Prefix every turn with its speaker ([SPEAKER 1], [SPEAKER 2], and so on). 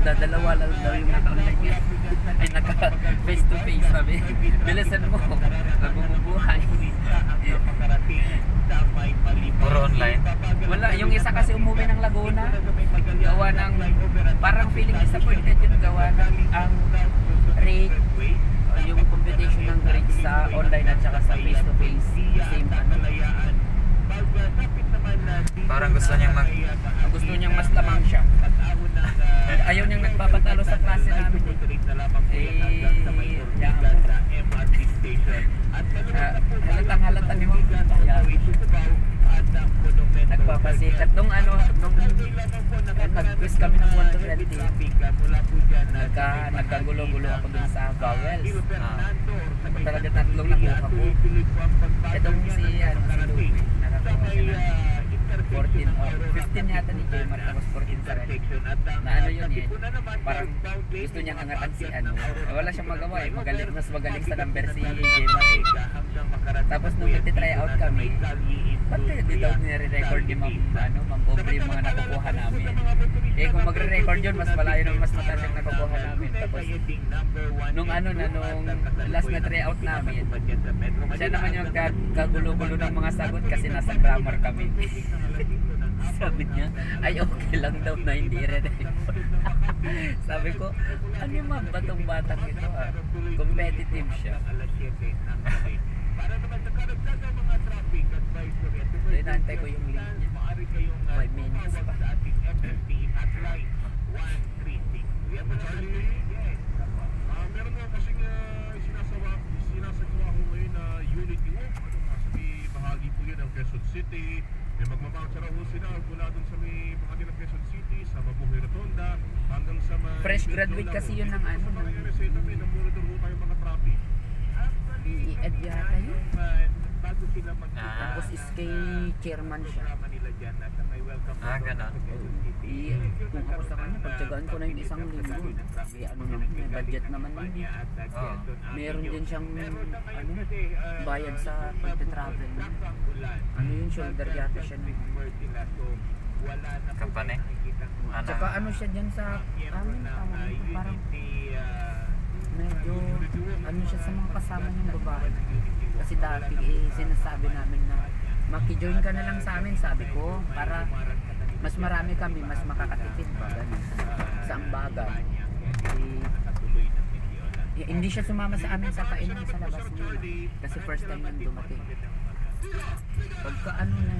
[SPEAKER 1] Dalawa lang daw yung naka-online niya. Ay, naka-face to face, sabi. Bilisan mo. Nagmumubuhay.
[SPEAKER 2] Puro online.
[SPEAKER 1] Wala, yung isa kasi umuwi ng Laguna. Gawa ng, parang feeling disappointed yung gawa ng ang rate, yung competition ng grades sa online at saka sa face to face. Same ano.
[SPEAKER 2] Parang
[SPEAKER 1] Gusto niyang mas lamang siya. Ayaw niyang nagpapatalo sa klase namin. Halatang halata ni Ma'am. Nagpapasikat. Nung nag-quiz kami ng 1 to 20, nagkagulo-gulo ako dun sa vowels. Ako talaga tatlong nakuha ko. Itong si Louie, nakakuha siya na 14 or 15 yata ni Jmar, tapos 14 sa red. Na ano yun eh, parang gusto niyang angatan si wala siyang magawa eh, mas magaling sa number si Jmar eh. Tapos nung nagtitry out kami, ba't di daw nire-record ni Ma'am Pobre yung mga nakukuha namin? Eh kung magre-record yun, mas malayo nung mas mataas yung nakukuha namin. Tapos nung last na try out namin, siya naman yung kagulo-gulo ng mga sagot kasi nasa grammar kami. Sabi niya, ay okay lang daw na hindi i-record. Sabi ko, ano yung ba tong batang ito ha? Competitive siya. So, inaantay ko yung link niya. 5 minutes pa.
[SPEAKER 3] Meron nga kasing sinasagawa ko ngayon na Unity Walk. May bahagi po yun ng Quezon City. May magmamarcha raw sila mula dun sa may bahagi ng Quezon City, sa Mabuhay Rotonda, hanggang sa
[SPEAKER 1] Fresh graduate kasi yun ng
[SPEAKER 3] Sa mga reseta may namurador ho tayo mga traffic.
[SPEAKER 1] i-ed yata yun.
[SPEAKER 3] Bago sila
[SPEAKER 1] Tapos is kay chairman siya.
[SPEAKER 2] Ganon.
[SPEAKER 1] Kung ako sa kanya, pagtsagaan ko na yung isang linggo. Ano naman, may budget naman yun. Meron din siyang bayad sa pagte-travel. Ano yung shoulder yata siya nun.
[SPEAKER 2] Kampane.
[SPEAKER 1] Tsaka ano siya dyan sa amin, parang medyo ano siya sa mga kasama niyang babae. Kasi dati sinasabi namin na maki-join ka na lang sa amin, sabi ko, para mas marami kami, mas makakatipid pa ganun sa Ambagan. Hindi siya sumama sa amin sa kainan sa labas nila kasi first time nang dumating. Pagka ano na